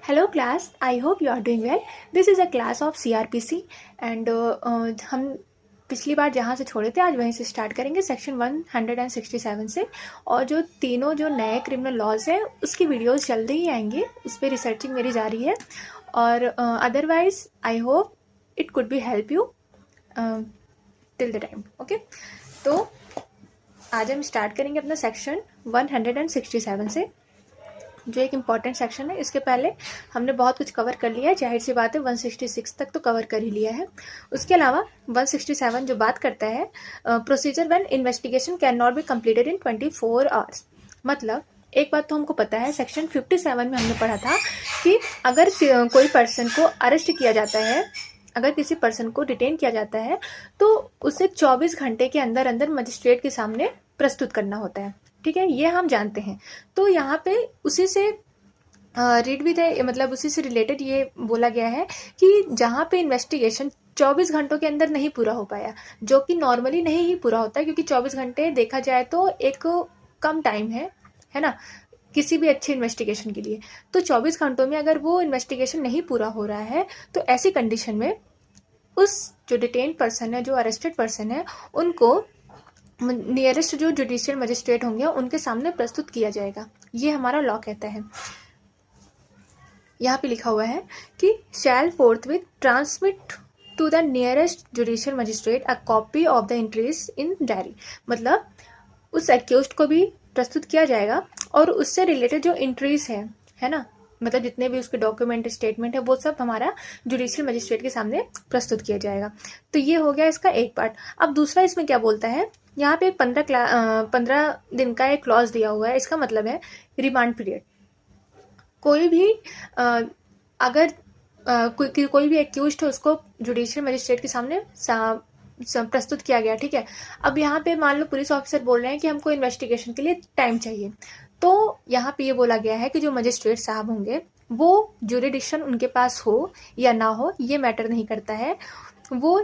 Hello class, I hope you are doing well. This is a class of CRPC and हम पिछली बार जहाँ से छोड़े थे आज वहीं से स्टार्ट करेंगे सेक्शन 167 से। और जो तीनों जो नए क्रिमिनल लॉज हैं उसकी वीडियोस जल्दी ही आएंगे, उस पर रिसर्चिंग मेरी जारी है और otherwise I hope it could be help you till the time. Okay, तो आज हम स्टार्ट करेंगे अपना सेक्शन 167 से, जो एक इम्पॉर्टेंट सेक्शन है। इसके पहले हमने बहुत कुछ कवर कर लिया है, जाहिर सी बात है 166 तक तो कवर कर ही लिया है। उसके अलावा 167 जो बात करता है procedure when investigation can not be completed in 24 hours. मतलब एक बात तो हमको पता है, सेक्शन 57 में हमने पढ़ा था कि अगर कोई पर्सन को अरेस्ट किया जाता है, अगर किसी पर्सन को डिटेन किया जाता है तो उसे 24 घंटे के अंदर अंदर मजिस्ट्रेट के सामने प्रस्तुत करना होता है। ठीक है, ये हम जानते हैं। तो यहाँ पे उसी से रीड भी थे, मतलब उसी से रिलेटेड ये बोला गया है कि जहाँ पे इन्वेस्टिगेशन 24 घंटों के अंदर नहीं पूरा हो पाया, जो कि नॉर्मली नहीं ही पूरा होता है, क्योंकि 24 घंटे देखा जाए तो एक कम टाइम है ना, किसी भी अच्छी इन्वेस्टिगेशन के लिए। तो 24 घंटों में अगर वो इन्वेस्टिगेशन नहीं पूरा हो रहा है तो ऐसी कंडीशन में उस जो डिटेन पर्सन है, जो अरेस्टेड पर्सन है, उनको नियरेस्ट जो जुडिशियल मजिस्ट्रेट होंगे उनके सामने प्रस्तुत किया जाएगा। ये हमारा लॉ कहता है। यहाँ पे लिखा हुआ है कि shall forthwith transmit to the nearest judicial magistrate a copy of the entries in diary. मतलब उस एक्यूज्ड को भी प्रस्तुत किया जाएगा और उससे रिलेटेड जो एंट्रीज है ना, मतलब जितने भी उसके डॉक्यूमेंट स्टेटमेंट है वो सब हमारा जुडिशियल मजिस्ट्रेट के सामने प्रस्तुत किया जाएगा। तो ये हो गया इसका एक पार्ट। अब दूसरा इसमें क्या बोलता है, यहाँ पे 15 दिन का एक क्लॉज दिया हुआ है। इसका मतलब है रिमांड पीरियड। कोई भी अगर कोई भी एक्यूज्ड है उसको जुडिशियल मजिस्ट्रेट के सामने प्रस्तुत किया गया, ठीक है। अब यहाँ पे मान लो पुलिस ऑफिसर बोल रहे हैं कि हमको इन्वेस्टिगेशन के लिए टाइम चाहिए, तो यहाँ पे ये बोला गया है कि जो मजिस्ट्रेट साहब होंगे वो जुरिडिक्शन उनके पास हो या ना हो ये मैटर नहीं करता है, वो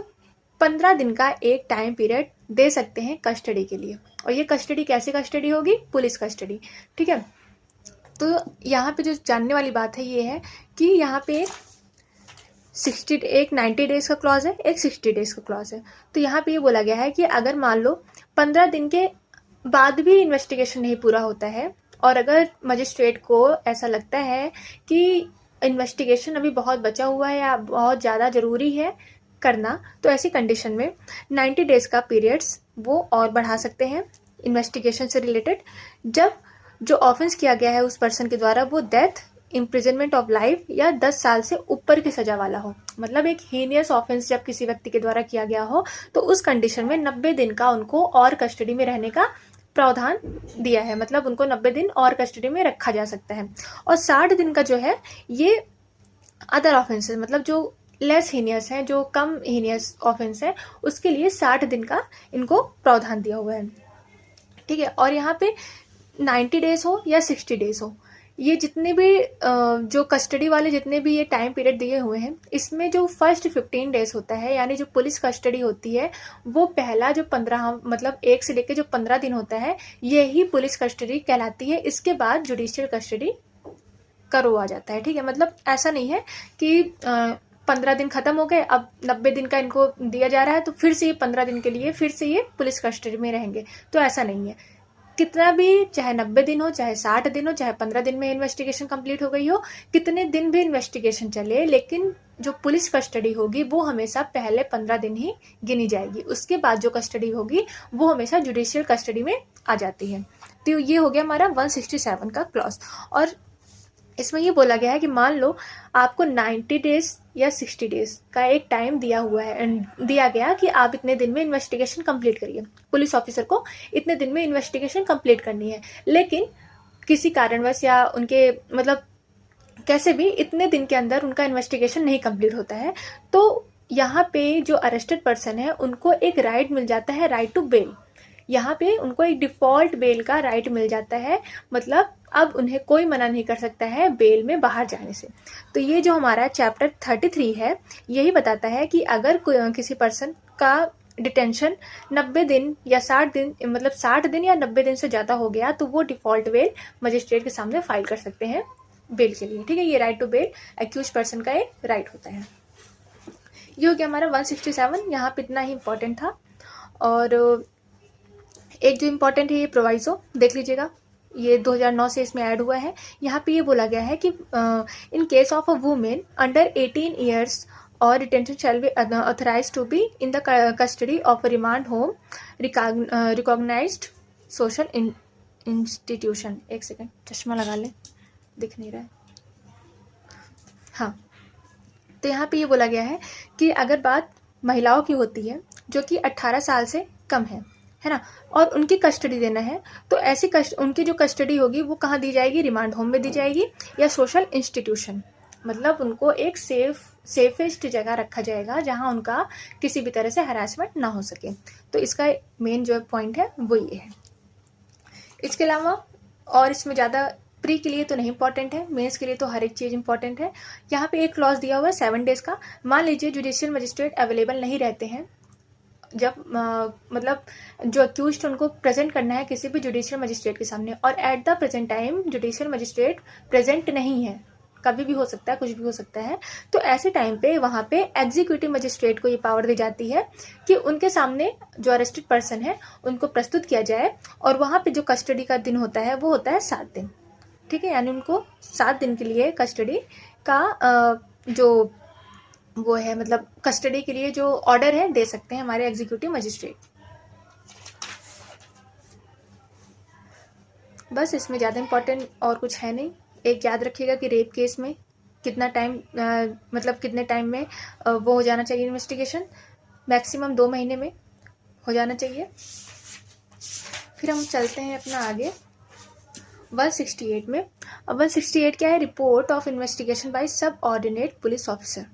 15 दिन का एक टाइम पीरियड दे सकते हैं कस्टडी के लिए। और ये कस्टडी कैसी कस्टडी होगी? पुलिस कस्टडी, ठीक है। तो यहाँ पे जो जानने वाली बात है ये है कि यहाँ पे एक 90 डेज का क्लॉज है, एक 60 डेज का क्लॉज है। तो यहाँ पे ये बोला गया है कि अगर मान लो 15 दिन के बाद भी इन्वेस्टिगेशन नहीं पूरा होता है और अगर मजिस्ट्रेट को ऐसा लगता है कि इन्वेस्टिगेशन अभी बहुत बचा हुआ है या बहुत ज़्यादा ज़रूरी है करना, तो ऐसी कंडीशन में 90 डेज का पीरियड्स वो और बढ़ा सकते हैं इन्वेस्टिगेशन से रिलेटेड, जब जो ऑफेंस किया गया है उस पर्सन के द्वारा वो डेथ, इम्प्रिजनमेंट ऑफ लाइफ या 10 साल से ऊपर की सजा वाला हो। मतलब एक हीनियस ऑफेंस जब किसी व्यक्ति के द्वारा किया गया हो तो उस कंडीशन में 90 दिन का उनको और कस्टडी में रहने का प्रावधान दिया है। मतलब उनको 90 दिन और कस्टडी में रखा जा सकता है। और 60 दिन का जो है ये अदर ऑफेंसेस, मतलब जो लेस हीनियस है, जो कम हीनियस ऑफेंस है, उसके लिए 60 दिन का इनको प्रावधान दिया हुआ है, ठीक है। और यहाँ पे 90 डेज हो या 60 डेज हो, ये जितने भी जो कस्टडी वाले जितने भी ये टाइम पीरियड दिए हुए हैं, इसमें जो फर्स्ट 15 डेज होता है यानी जो पुलिस कस्टडी होती है वो पहला जो 15, मतलब 1 से लेकर जो 15 दिन होता है यही पुलिस कस्टडी कहलाती है। इसके बाद जुडिशियल कस्टडी करवा जाता है, ठीक है। मतलब ऐसा नहीं है कि 15 दिन खत्म हो गए अब 90 दिन का इनको दिया जा रहा है तो फिर से ये 15 दिन के लिए फिर से ये पुलिस कस्टडी में रहेंगे, तो ऐसा नहीं है। कितना भी, चाहे 90 दिन हो, चाहे 60 दिन हो, चाहे 15 दिन में इन्वेस्टिगेशन कंप्लीट हो गई हो, कितने दिन भी इन्वेस्टिगेशन चले, लेकिन जो पुलिस कस्टडी होगी वो हमेशा पहले 15 दिन ही गिनी जाएगी। उसके बाद जो कस्टडी होगी वो हमेशा जुडिशियल कस्टडी में आ जाती है। तो ये हो गया हमारा 167 का क्लॉज। और इसमें ये बोला गया है कि मान लो आपको 90 डेज या 60 डेज का एक टाइम दिया गया कि आप इतने दिन में इन्वेस्टिगेशन कंप्लीट करिए, पुलिस ऑफिसर को इतने दिन में इन्वेस्टिगेशन कंप्लीट करनी है, लेकिन किसी कारणवश या उनके मतलब कैसे भी इतने दिन के अंदर उनका इन्वेस्टिगेशन नहीं कंप्लीट होता है, तो यहाँ पे जो अरेस्टेड पर्सन है उनको एक राइट मिल जाता है, राइट टू बेल। यहाँ पे उनको एक डिफॉल्ट बेल का राइट मिल जाता है, मतलब अब उन्हें कोई मना नहीं कर सकता है बेल में बाहर जाने से। तो ये जो हमारा चैप्टर 33 है यही बताता है कि अगर किसी पर्सन का डिटेंशन 90 दिन या 60 दिन, मतलब 60 दिन या 90 दिन से ज़्यादा हो गया तो वो डिफ़ॉल्ट बेल मजिस्ट्रेट के सामने फाइल कर सकते हैं बेल के लिए, ठीक है। ये right to bail accused person का एक राइट होता है। ये हो गया हमारा 167, यहाँ पे इतना ही इम्पोर्टेंट था। और एक जो इम्पोर्टेंट है ये प्रोवाइजो देख लीजिएगा, ये 2009 से इसमें ऐड हुआ है। यहाँ पे ये बोला गया है कि in case of a women under 18 years और detention shall be authorized to be in the custody of a remand home recognized social institution. एक सेकेंड, चश्मा लगा ले, दिख नहीं रहा है। हाँ, तो यहाँ पे ये बोला गया है कि अगर बात महिलाओं की होती है जो कि 18 साल से कम है ना, और उनकी कस्टडी देना है, तो ऐसी उनकी जो कस्टडी होगी वो कहाँ दी जाएगी, रिमांड होम में दी जाएगी या सोशल इंस्टीट्यूशन, मतलब उनको एक सेफेस्ट जगह रखा जाएगा जहाँ उनका किसी भी तरह से हरासमेंट ना हो सके। तो इसका मेन जो पॉइंट है वो ये है। इसके अलावा और इसमें ज़्यादा प्री के लिए तो नहीं इंपॉर्टेंट है, मेंस के लिए तो हर एक चीज़ इंपॉर्टेंट है। यहाँ पे एक क्लॉज दिया हुआ है 7 डेज़ का। मान लीजिए जुडिशियल मजिस्ट्रेट अवेलेबल नहीं रहते हैं, जब मतलब जो अक्यूज्ड उनको प्रेजेंट करना है किसी भी जुडिशियल मजिस्ट्रेट के सामने, और at the present time judicial magistrate present नहीं है, कभी भी हो सकता है, कुछ भी हो सकता है, तो ऐसे टाइम पे वहाँ पे एग्जीक्यूटिव मजिस्ट्रेट को ये पावर दी जाती है कि उनके सामने जो अरेस्टेड पर्सन है उनको प्रस्तुत किया जाए, और वहाँ पे जो कस्टडी का दिन होता है वो होता है 7 दिन, ठीक है। यानी उनको 7 दिन के लिए कस्टडी का जो वो है, मतलब कस्टडी के लिए जो ऑर्डर है दे सकते हैं हमारे एग्जीक्यूटिव मजिस्ट्रेट। बस इसमें ज़्यादा इम्पोर्टेंट और कुछ है नहीं। एक याद रखिएगा कि रेप केस में कितना टाइम मतलब कितने टाइम में वो हो जाना चाहिए इन्वेस्टिगेशन, मैक्सिमम 2 महीने में हो जाना चाहिए। फिर हम चलते हैं अपना आगे 168 में। अब 168 क्या है, रिपोर्ट ऑफ इन्वेस्टिगेशन बाय सब ordinate police officer.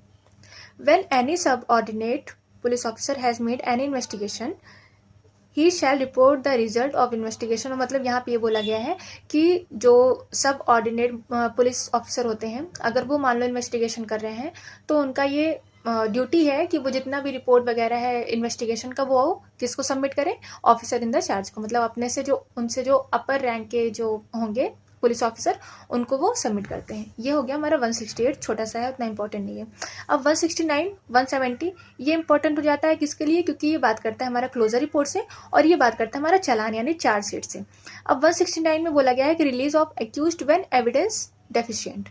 When any subordinate police officer has made any investigation, he shall report the result of investigation। मतलब यहाँ पे ये बोला गया है कि जो सब ऑर्डिनेट पुलिस ऑफिसर होते हैं, अगर वो मान लो इन्वेस्टिगेशन कर रहे हैं, तो उनका ये ड्यूटी है कि वो जितना भी रिपोर्ट वगैरह है इन्वेस्टिगेशन का वो किसको सबमिट करें, ऑफिसर इन द चार्ज को, मतलब अपने से जो उनसे जो अपर रैंक के जो होंगे पुलिस ऑफिसर, उनको वो सबमिट करते हैं। ये हो गया हमारा 168, छोटा सा है, उतना इंपॉर्टेंट नहीं है। अब 169, 170 ये इंपॉर्टेंट हो जाता है किसके लिए, क्योंकि ये बात करता है हमारा क्लोजर रिपोर्ट से, और ये बात करता है हमारा चालान यानी चार्जशीट से। अब 169 में बोला गया है कि release of accused when evidence deficient.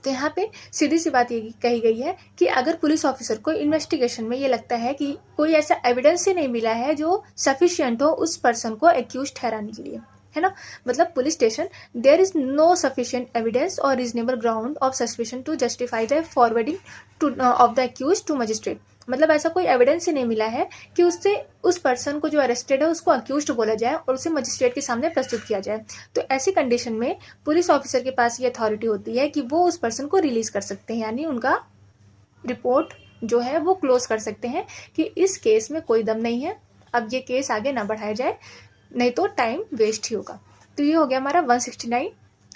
तो यहाँ पे सीधी सी बात ये कही गई है कि अगर पुलिस ऑफिसर को इन्वेस्टिगेशन में ये लगता है कि कोई ऐसा एविडेंस ही नहीं मिला है जो सफिशिएंट हो उस पर्सन को एक्यूज ठहराने के लिए, है ना, मतलब police station there is no sufficient evidence और reasonable ground of suspicion to justify the forwarding to of the accuse to magistrate. मतलब ऐसा कोई एविडेंस ही नहीं मिला है कि उससे उस पर्सन को जो अरेस्टेड है उसको अक्यूज्ड बोला जाए और उसे मजिस्ट्रेट के सामने प्रस्तुत किया जाए। तो ऐसी कंडीशन में पुलिस ऑफिसर के पास ये अथॉरिटी होती है कि वो उस पर्सन को रिलीज कर सकते हैं, यानी उनका रिपोर्ट जो है वो क्लोज कर सकते हैं कि इस केस में कोई दम नहीं है, अब ये केस आगे ना बढ़ाया जाए, नहीं तो टाइम वेस्ट ही होगा। तो ये हो गया हमारा 169,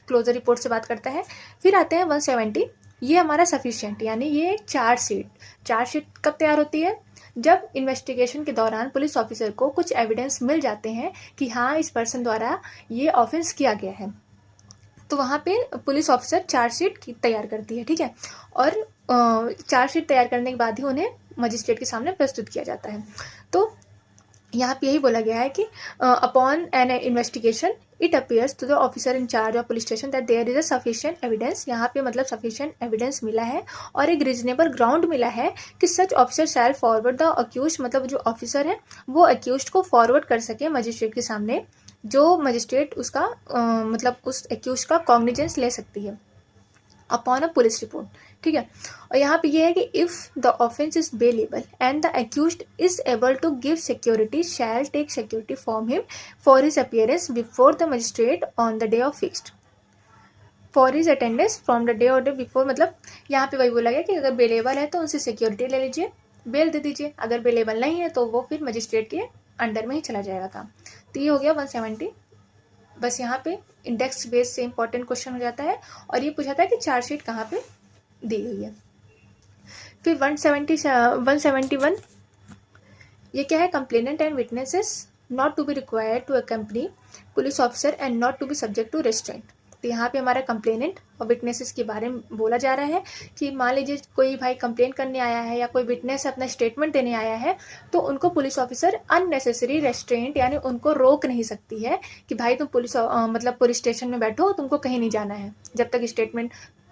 क्लोजर रिपोर्ट से बात करता है। फिर आते हैं 170, ये हमारा सफिशिएंट, यानी ये चार्जशीट कब तैयार होती है, जब इन्वेस्टिगेशन के दौरान पुलिस ऑफिसर को कुछ एविडेंस मिल जाते हैं कि हाँ इस पर्सन द्वारा ये ऑफेंस किया गया है, तो वहाँ पे पुलिस ऑफिसर चार्जशीट तैयार करती है, ठीक है। और चार्जशीट तैयार करने के बाद ही उन्हें मजिस्ट्रेट के सामने प्रस्तुत किया जाता है। तो यहाँ पे यही बोला गया है कि upon an investigation it appears to the officer in charge of police station that there is a sufficient evidence. यहाँ पे मतलब सफिशिएंट एविडेंस मिला है और एक रीजनेबल ग्राउंड मिला है कि such officer shall forward the accused, मतलब जो ऑफिसर है वो अक्यूज को फॉरवर्ड कर सके मजिस्ट्रेट के सामने, जो मजिस्ट्रेट उसका मतलब उस अक्यूज का कॉग्निजेंस ले सकती है अपॉन अ पुलिस रिपोर्ट, ठीक है। और यहाँ पे ये है कि if the offence is bailable and the accused is able to give security shall take security from him for his appearance before the magistrate on the day of fixed for his attendance from the day और day before. मतलब यहाँ पे वही बोला गया कि अगर bailable है तो उनसे सिक्योरिटी ले लीजिए, बेल दे दीजिए, अगर बेलेबल नहीं है तो वो फिर मजिस्ट्रेट के अंडर में ही चला जाएगा काम। तो ये हो गया 170। बस यहाँ पे इंडेक्स बेस से इंपॉर्टेंट क्वेश्चन हो जाता है और ये पूछा था कि चार्जशीट कहाँ पे दी हुई है। फिर 171 ये क्या है, complainant and witnesses not to be required to accompany police officer and not to be subject to restraint. तो यहाँ पे हमारा कंप्लेनेंट और विटनेसेस के बारे में बोला जा रहा है कि मान लीजिए कोई भाई कंप्लेन करने आया है या कोई विटनेस अपना स्टेटमेंट देने आया है, तो उनको पुलिस ऑफिसर अननेसेसरी रेस्ट्रेंट यानी उनको रोक नहीं सकती है कि भाई तुम मतलब पुलिस स्टेशन में बैठो, तुमको कहीं नहीं जाना है जब तक स्टेटमेंट।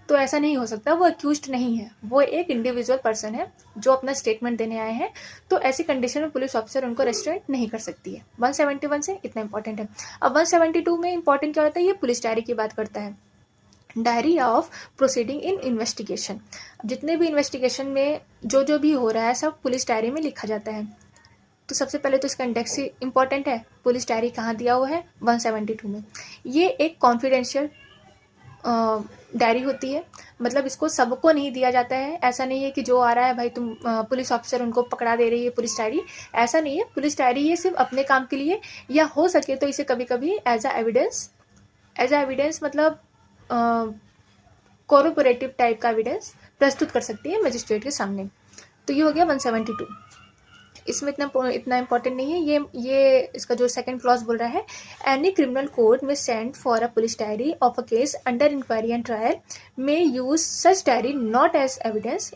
तो ऐसा नहीं हो सकता, वो अक्यूज्ड नहीं है, वो एक इंडिविजुअल पर्सन है जो अपना स्टेटमेंट देने आए हैं। तो ऐसी कंडीशन में पुलिस ऑफिसर उनको रेस्ट्रेंट नहीं कर सकती है। 171 से इतना इंपॉर्टेंट है। अब 172 में इंपॉर्टेंट क्या होता है, ये पुलिस डायरी की बात करता है। Diary of proceeding in investigation. जितने भी इन्वेस्टिगेशन में जो भी हो रहा है सब पुलिस डायरी में लिखा जाता है। तो सबसे पहले तो इसका इंडेक्स ही इंपॉर्टेंट है। पुलिस डायरी कहाँ दिया हुआ है, 172 में। ये एक कॉन्फिडेंशियल डायरी होती है, मतलब इसको सबको नहीं दिया जाता है। ऐसा नहीं है कि जो आ रहा है भाई तुम पुलिस ऑफिसर उनको पकड़ा दे रही है पुलिस डायरी, ऐसा नहीं है। पुलिस डायरी ये सिर्फ अपने काम के लिए, या हो सके तो इसे कभी कभी एज अ एविडेंस मतलब कोरोपोरेटिव टाइप का एविडेंस प्रस्तुत कर सकती है मजिस्ट्रेट के सामने। तो ये हो गया 172। इसमें इतना इंपॉर्टेंट नहीं है। ये इसका जो सेकंड क्लॉज बोल रहा है, एनी क्रिमिनल कोर्ट में send for a police diary of a case under inquiry and trial में use such diary not as evidence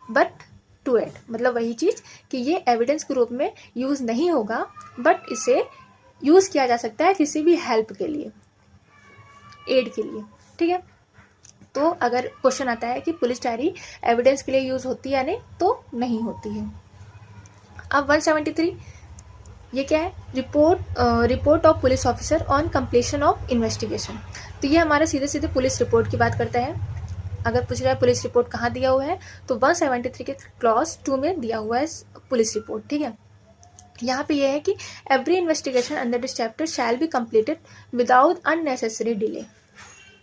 but to aid. मतलब वही चीज़ कि ये एविडेंस के रूप में यूज़ नहीं होगा, बट इसे यूज़ किया जा सकता है किसी भी हेल्प के लिए, एड के लिए। ठीक है, तो अगर क्वेश्चन आता है कि पुलिस डायरी एविडेंस के लिए यूज़ होती है या नहीं, तो नहीं होती है। अब 173 ये क्या है, report of police officer on completion of investigation. तो ये हमारा सीधे सीधे पुलिस रिपोर्ट की बात करता है। अगर पूछ रहा है पुलिस रिपोर्ट कहाँ दिया हुआ है, तो 173 के क्लॉज 2 में दिया हुआ है पुलिस रिपोर्ट। ठीक है, यहाँ पे ये है कि every investigation under this chapter shall be completed without unnecessary delay.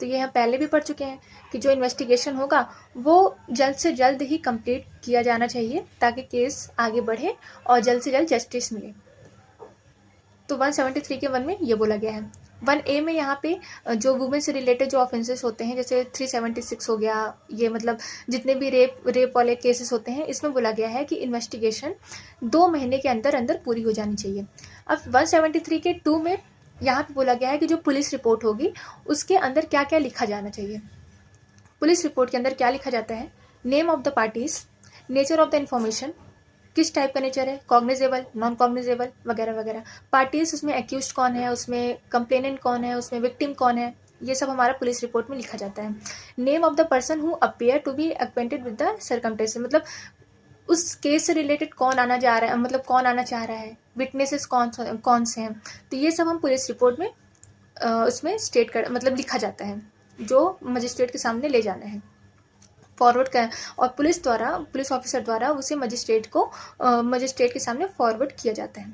तो ये हम पहले भी पढ़ चुके हैं कि जो इन्वेस्टिगेशन होगा वो जल्द से जल्द ही कंप्लीट किया जाना चाहिए ताकि केस आगे बढ़े और जल्द से जल्द जस्टिस मिले। तो 173 के 1 में ये बोला गया है। 1A में यहाँ पे जो वुमेन से रिलेटेड जो ऑफेंसेस होते हैं, जैसे 376 हो गया, ये मतलब जितने भी रेप वाले केसेस होते हैं, इसमें बोला गया है कि इन्वेस्टिगेशन 2 महीने के अंदर अंदर पूरी हो जानी चाहिए। अब 173 के 2 में यहाँ पे बोला गया है कि जो पुलिस रिपोर्ट होगी उसके अंदर क्या क्या लिखा जाना चाहिए। पुलिस रिपोर्ट के अंदर क्या लिखा जाता है, name of the parties, nature of the information, किस टाइप का नेचर है, कॉग्निजेबल, नॉन कॉग्निजेबल वगैरह वगैरह, पार्टीज, उसमें एक्यूज्ड कौन है, उसमें कंप्लेनेंट कौन है, उसमें विक्टिम कौन है, ये सब हमारा पुलिस रिपोर्ट में लिखा जाता है। Name of the person who appear to be acquainted with the circumstances, मतलब उस केस से रिलेटेड कौन आना जा रहा है, मतलब कौन आना चाह रहा है, विटनेसेस कौन से हैं। तो ये सब हम पुलिस रिपोर्ट में उसमें स्टेट कर मतलब लिखा जाता है, जो मजिस्ट्रेट के सामने ले जाना है, फॉरवर्ड कर, और पुलिस ऑफिसर द्वारा उसे मजिस्ट्रेट के सामने फॉरवर्ड किया जाता है।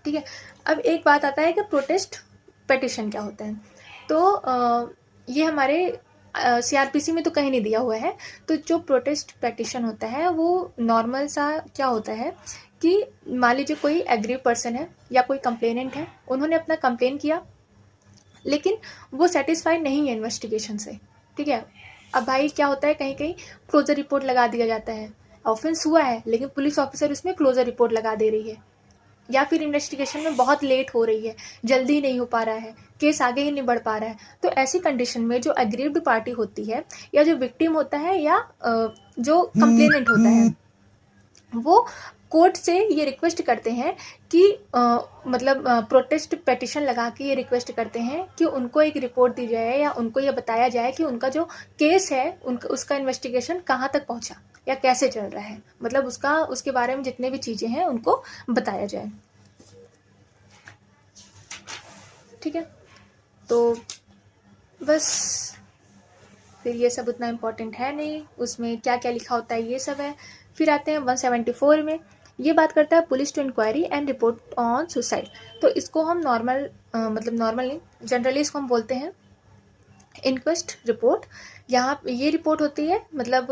ठीक है, अब एक बात आता है कि प्रोटेस्ट पेटिशन क्या होता है। तो ये हमारे CRPC में तो कहीं नहीं दिया हुआ है। तो जो प्रोटेस्ट पेटिशन होता है वो नॉर्मल सा क्या होता है कि मान लीजिए कोई एग्रीव पर्सन है या कोई कंप्लेनेंट है, उन्होंने अपना कंप्लेन किया लेकिन वो सेटिस्फाइड नहीं है इन्वेस्टिगेशन से। ठीक है, अब भाई क्या होता है, कहीं कहीं क्लोजर रिपोर्ट लगा दिया जाता है, ऑफेंस हुआ है लेकिन पुलिस ऑफिसर उसमें क्लोजर रिपोर्ट लगा दे रही है, या फिर इन्वेस्टिगेशन में बहुत लेट हो रही है, जल्दी नहीं हो पा रहा है, केस आगे ही नहीं बढ़ पा रहा है। तो ऐसी कंडीशन में जो एग्रीव्ड पार्टी होती है या जो विक्टिम होता है या जो कंप्लेनेंट होता है, वो कोर्ट से ये रिक्वेस्ट करते हैं कि मतलब प्रोटेस्ट पेटिशन लगा के ये रिक्वेस्ट करते हैं कि उनको एक रिपोर्ट दी जाए या उनको ये बताया जाए कि उनका जो केस है उसका इन्वेस्टिगेशन कहाँ तक पहुँचा या कैसे चल रहा है, मतलब उसके बारे में जितने भी चीज़ें हैं उनको बताया जाए। ठीक है, तो बस फिर ये सब उतना इम्पोर्टेंट है नहीं, उसमें क्या क्या लिखा होता है ये सब है। फिर आते हैं 174 में, ये बात करता है police to inquiry and report on suicide. तो इसको हम नॉर्मल नहीं, जनरली इसको हम बोलते हैं इंक्वेस्ट रिपोर्ट। यहाँ ये रिपोर्ट होती है मतलब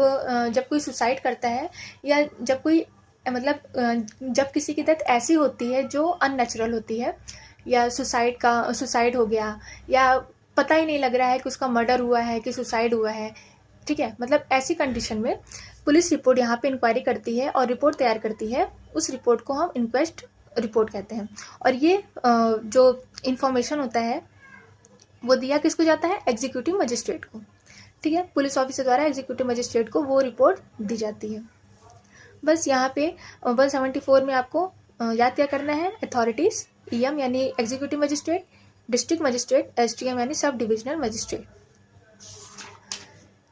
जब कोई सुसाइड करता है या जब कोई जब किसी की डेथ ऐसी होती है जो अननेचुरल होती है, या सुसाइड हो गया, या पता ही नहीं लग रहा है कि उसका मर्डर हुआ है कि सुसाइड हुआ है। ठीक है, मतलब ऐसी कंडीशन में पुलिस रिपोर्ट यहाँ पे इंक्वायरी करती है और रिपोर्ट तैयार करती है, उस रिपोर्ट को हम इंक्वेस्ट रिपोर्ट कहते हैं। और ये जो इंफॉर्मेशन होता है वो दिया किसको जाता है, एग्जीक्यूटिव मजिस्ट्रेट को, ठीक है। पुलिस ऑफिसर द्वारा एग्जीक्यूटिव मजिस्ट्रेट को वो रिपोर्ट दी जाती है। बस यहाँ पे 174 में आपको याद क्या करना है, अथॉरिटीज, ईएम यानी executive magistrate, district magistrate, SDM यानी सब डिविजनल मजिस्ट्रेट।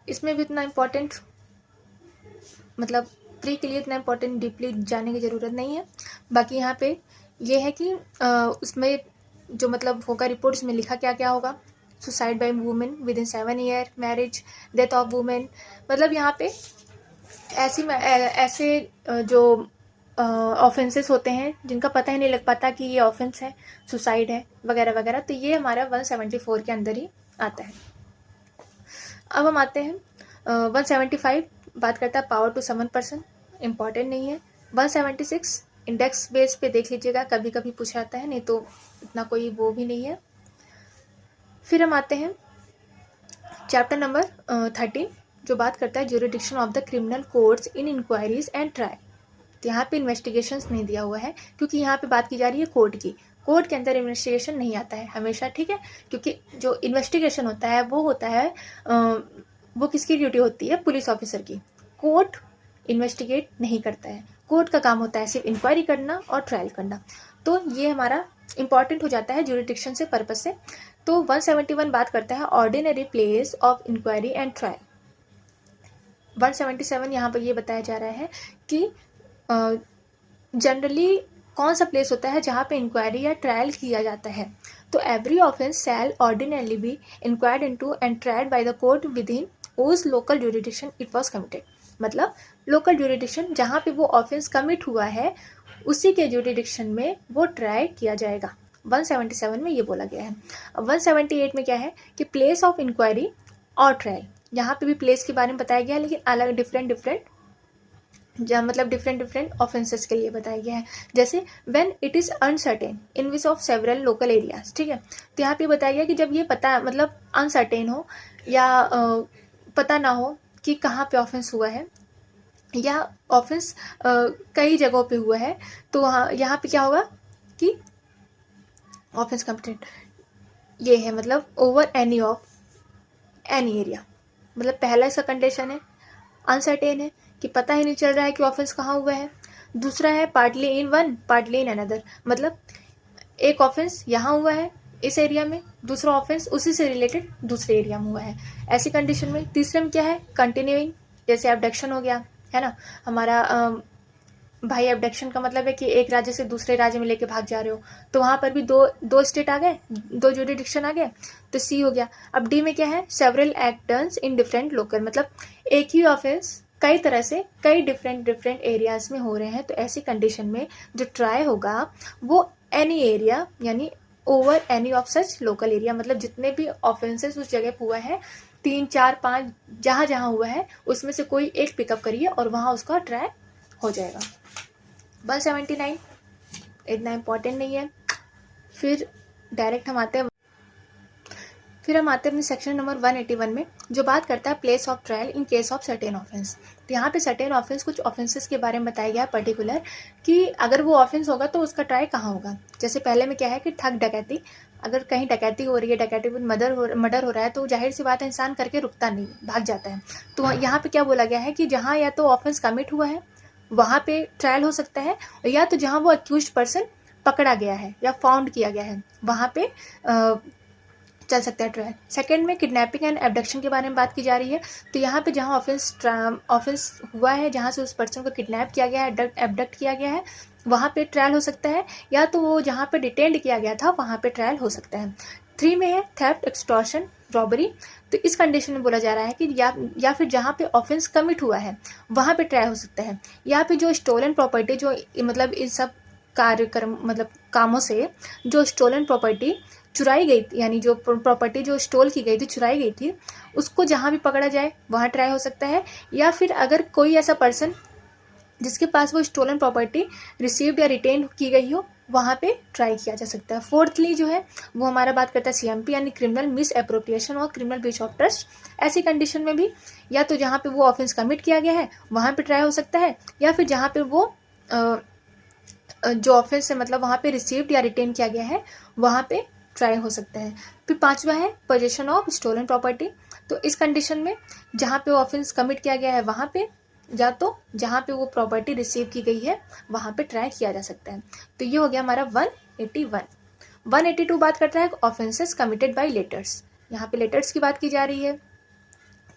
इसमें भी इतना इम्पोर्टेंट, मतलब प्री के लिए इतना इम्पोर्टेंट डीपली जाने की ज़रूरत नहीं है। बाकी यहाँ पे ये है कि उसमें जो मतलब होगा रिपोर्ट्स में लिखा क्या क्या होगा, suicide by women with in 7 year, marriage, death of women, मतलब यहाँ पे ऐसे जो ऑफेंसेस होते हैं जिनका पता ही नहीं लग पाता कि ये ऑफेंस है, सुसाइड है वगैरह वगैरह, तो ये हमारा 174 के अंदर ही आता है। अब हम आते हैं 175 बात करता है power to summon person, important नहीं है। 176 इंडेक्स बेस पे देख लीजिएगा, कभी कभी पूछा जाता है, नहीं तो इतना कोई वो भी नहीं है। फिर हम आते हैं चैप्टर नंबर 13 जो बात करता है jurisdiction of the criminal courts in inquiries and trial. तो यहाँ पे इन्वेस्टिगेशंस नहीं दिया हुआ है क्योंकि यहाँ पे बात की जा रही है कोर्ट की, कोर्ट के अंदर इन्वेस्टिगेशन नहीं आता है हमेशा, ठीक है, क्योंकि जो इन्वेस्टिगेशन होता है वो होता है वो किसकी ड्यूटी होती है, पुलिस ऑफिसर की। कोर्ट इन्वेस्टिगेट नहीं करता है, कोर्ट का काम होता है सिर्फ इंक्वायरी करना और ट्रायल करना। तो ये हमारा इंपॉर्टेंट हो जाता है ज्यूरिडिक्शन से पर्पज से। तो 171 बात करता है ordinary place of inquiry and trial. 177 यहाँ पर ये बताया जा रहा है कि जनरली कौन सा प्लेस होता है जहाँ पे इंक्वायरी या ट्रायल किया जाता है। तो every offence shall ordinarily be inquired into and tried by the court within उस local jurisdiction it was committed. मतलब लोकल ज्यूरिडिक्शन जहाँ पे वो ऑफेंस कमिट हुआ है उसी के ज्यूरिडिक्शन में वो ट्राई किया जाएगा। 177 में ये बोला गया है। अब 178 में क्या है कि प्लेस ऑफ इंक्वायरी और ट्रायल, यहाँ पे भी प्लेस के बारे में बताया गया है लेकिन अलग डिफरेंट मतलब डिफरेंट ऑफेंसेस के लिए बताया गया है। जैसे when it is uncertain in which of several local areas, ठीक है। तो यहाँ पे बताया गया कि जब ये पता मतलब अनसर्टेन हो या पता ना हो कि कहाँ पे ऑफेंस हुआ है या ऑफेंस कई जगहों पे हुआ है, तो यहाँ पे क्या होगा कि ऑफेंस कमिटेड ये है मतलब over any of any area. मतलब पहला इसका कंडीशन है अनसर्टेन है कि पता ही नहीं चल रहा है कि ऑफेंस कहाँ हुआ है। दूसरा है partly in one partly in another, मतलब एक ऑफेंस यहाँ हुआ है इस एरिया में, दूसरा ऑफेंस उसी से रिलेटेड दूसरे एरिया में हुआ है, ऐसी कंडीशन में। तीसरे में क्या है कंटिन्यूइंग, जैसे एब्डक्शन हो गया है ना हमारा भाई, एब्डक्शन का मतलब है कि एक राज्य से दूसरे राज्य में लेके भाग जा रहे हो, तो वहाँ पर भी दो स्टेट आ गए, दो ज्यूरिडिक्शन आ गए, तो सी हो गया। अब डी में क्या है several actors in different local, मतलब एक ही ऑफेंस कई तरह से कई डिफरेंट एरियाज में हो रहे हैं, तो ऐसी कंडीशन में जो ट्राई होगा वो एनी एरिया यानी over any of such local area, मतलब जितने भी ऑफेंसेस उस जगह पर हुआ है 3, 4, 5 जहाँ जहाँ हुआ है उसमें से कोई एक पिकअप करिए और वहाँ उसका ट्राई हो जाएगा। 179 इतना इम्पोर्टेंट नहीं है। फिर डायरेक्ट हम आते हैं अपने सेक्शन नंबर 181 में जो बात करता है place of trial in case of certain offence. तो यहाँ पे सर्टेन ऑफेंस कुछ ऑफेंसेस के बारे में बताया गया है पर्टिकुलर कि अगर वो ऑफेंस होगा तो उसका ट्राई कहाँ होगा। जैसे पहले में क्या है कि ठग डकैती, अगर कहीं डकैती हो रही है, डकैती में मर्डर हो रहा है, तो जाहिर सी बात है इंसान करके रुकता नहीं, भाग जाता है। तो यहाँ पे क्या बोला गया है कि जहाँ या तो ऑफेंस कमिट हुआ है वहाँ पे ट्रायल हो सकता है, या तो जहाँ वो अक्यूज्ड पर्सन पकड़ा गया है या फाउंड किया गया है वहाँ पे चल सकता है ट्रायल। सेकंड में किडनैपिंग एंड एब्डक्शन के बारे में बात की जा रही है, तो यहाँ पे जहाँ ऑफेंस हुआ है, जहाँ से उस पर्सन को किडनैप किया गया है, एब्डक्ट किया गया है, वहाँ पे ट्रायल हो सकता है, या तो वो जहाँ पे डिटेंड किया गया था वहाँ पे ट्रायल हो सकता है। 3 में है थेफ्ट, एक्सटॉर्शन, रॉबरी। तो इस कंडीशन में बोला जा रहा है कि या फिर जहाँ पे ऑफेंस कमिट हुआ है वहाँ पे ट्रायल हो सकता है, या फिर जो स्टोलन प्रॉपर्टी, जो मतलब इन सब कार्यक्रम मतलब कामों से जो स्टोलन प्रॉपर्टी चुराई गई थी, यानी जो प्रॉपर्टी जो स्टोल की गई थी, चुराई गई थी, उसको जहाँ भी पकड़ा जाए वहाँ ट्राई हो सकता है। या फिर अगर कोई ऐसा पर्सन जिसके पास वो स्टोलन प्रॉपर्टी रिसीव्ड या रिटेन की गई हो वहाँ पे ट्राई किया जा सकता है। फोर्थली जो है वो हमारा बात करता है सीएमपी यानी क्रिमिनल मिस एप्रोप्रिएशन और क्रिमिनल ब्रीच ऑफ ट्रस्ट। ऐसी कंडीशन में भी या तो जहाँ पे वो ऑफेंस कमिट किया गया है वहाँ पे ट्राई हो सकता है, या फिर जहाँ पे वो जो ऑफेंस है मतलब वहाँ पे रिसीव्ड या रिटेन किया गया है वहाँ पे ट्राई हो सकता है। फिर 5वां है पोजेशन ऑफ स्टोलन प्रॉपर्टी। तो इस कंडीशन में जहाँ पे वो ऑफेंस कमिट किया गया है वहाँ पे, या तो जहाँ पे वो प्रॉपर्टी रिसीव की गई है वहाँ पे ट्राई किया जा सकता है। तो ये हो गया हमारा 181। 182 बात करता है ऑफेंसेस कमिटेड बाय लेटर्स। यहाँ पे लेटर्स की बात की जा रही है,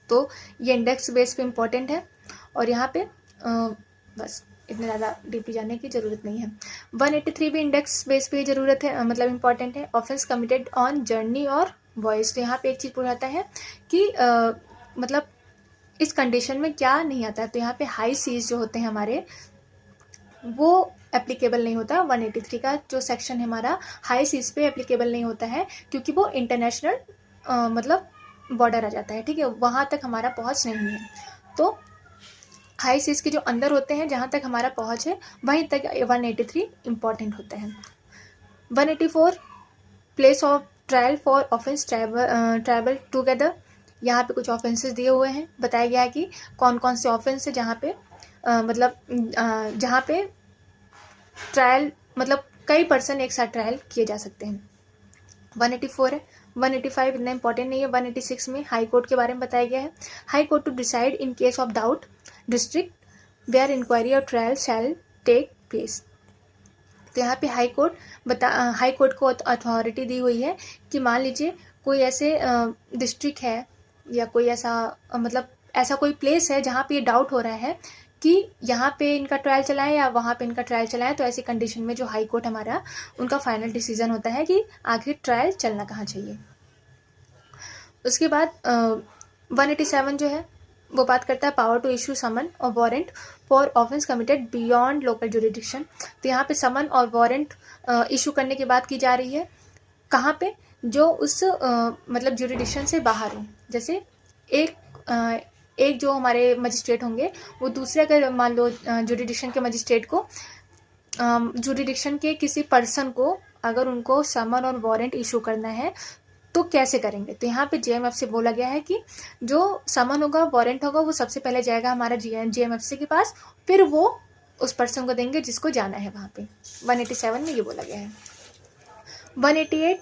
तो ये इंडेक्स बेस पे इम्पोर्टेंट है। और यहाँ पे बस इतने ज़्यादा डीपली जाने की ज़रूरत नहीं है। 183 भी इंडेक्स बेस पे ज़रूरत है, मतलब इम्पॉर्टेंट है। ऑफेंस कमिटेड ऑन जर्नी और वॉइस। तो यहाँ पे एक चीज़ पूछाता है कि मतलब इस कंडीशन में क्या नहीं आता है। तो यहाँ पे हाई सीज जो होते हैं हमारे, वो एप्लीकेबल नहीं होता। 183 का जो सेक्शन है हमारा हाई सीज पे एप्लीकेबल नहीं होता है, क्योंकि वो इंटरनेशनल मतलब बॉर्डर आ जाता है, ठीक है, वहाँ तक हमारा पहुँच नहीं है। तो हाई सीज के जो अंदर होते हैं, जहाँ तक हमारा पहुँच है, वहीं तक 183 इम्पॉर्टेंट होता है। 184 place of trial for offence tribal together. यहाँ पे कुछ ऑफेंसेस दिए हुए हैं, बताया गया है कि कौन कौन से ऑफेंस है जहाँ पे जहाँ पे ट्रायल मतलब कई पर्सन एक साथ ट्रायल किए जा सकते हैं। 184 है। 185 इतना इंपॉर्टेंट नहीं है। 186 में हाई कोर्ट के बारे में बताया गया है। High court to decide in case of doubt district where inquiry और ट्रायल शैल टेक प्लेस। तो यहाँ पे हाई कोर्ट को अथॉरिटी दी हुई है कि मान लीजिए कोई ऐसे डिस्ट्रिक्ट है या कोई ऐसा मतलब ऐसा कोई प्लेस है जहाँ पे ये डाउट हो रहा है कि यहाँ पे इनका ट्रायल चलाएं या वहाँ पे इनका ट्रायल चलाएं। तो ऐसी कंडीशन में जो हाई कोर्ट हमारा उनका फाइनल डिसीजन होता है कि आखिर ट्रायल चलना कहाँ चाहिए। उसके बाद 187 जो है वो बात करता है पावर टू इशू समन और warrant for offence committed beyond local jurisdiction. तो यहाँ पे समन और वारंट इशू करने की बात की जा रही है, कहाँ पे, जो उस मतलब जुरिडिक्शन से बाहर हो। जैसे एक जो हमारे मजिस्ट्रेट होंगे वो दूसरे, अगर मान लो जुरिडिक्शन के मजिस्ट्रेट को जुरिडिक्शन के किसी पर्सन को अगर उनको समन और वारंट इशू करना है तो कैसे करेंगे। तो यहाँ पे जेएमएफ से बोला गया है कि जो समन होगा वारंट होगा वो सबसे पहले जाएगा हमारा जेएमएफसी के पास, फिर वो उस पर्सन को देंगे जिसको जाना है वहाँ पे। 187 में ये बोला गया है। 188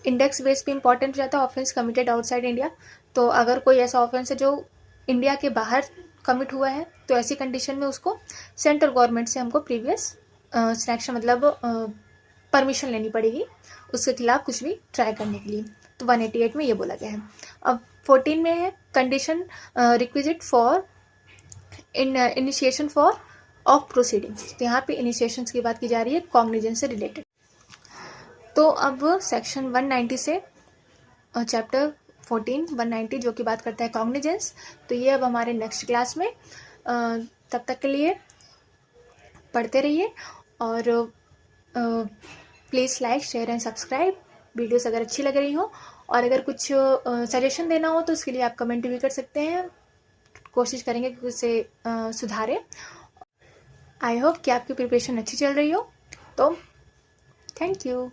इंडेक्स बेस पे इंपॉर्टेंट हो जाता है ऑफेंस कमिटेड आउटसाइड इंडिया। तो अगर कोई ऐसा ऑफेंस है जो इंडिया के बाहर कमिट हुआ है तो ऐसी कंडीशन में उसको सेंट्रल गवर्नमेंट से हमको प्रीवियस सिलेक्शन मतलब परमिशन लेनी पड़ेगी उसके खिलाफ कुछ भी ट्राई करने के लिए। तो 188 में ये बोला गया है। अब 14 में है condition requisite for initiation for of proceedings. तो यहाँ पे इनिशिएशंस की बात की जा रही है कॉग्निजेंस से रिलेटेड। तो अब सेक्शन 190 से चैप्टर 14 190 जो कि बात करता है कॉग्निजेंस, तो ये अब हमारे नेक्स्ट क्लास में। तब तक के लिए पढ़ते रहिए और please like share and subscribe videos अगर अच्छी लग रही हो। और अगर कुछ सजेशन देना हो तो उसके लिए आप कमेंट भी कर सकते हैं, कोशिश करेंगे कि उसे सुधारें। आई होप कि आपकी प्रिपरेशन अच्छी चल रही हो। तो थैंक यू।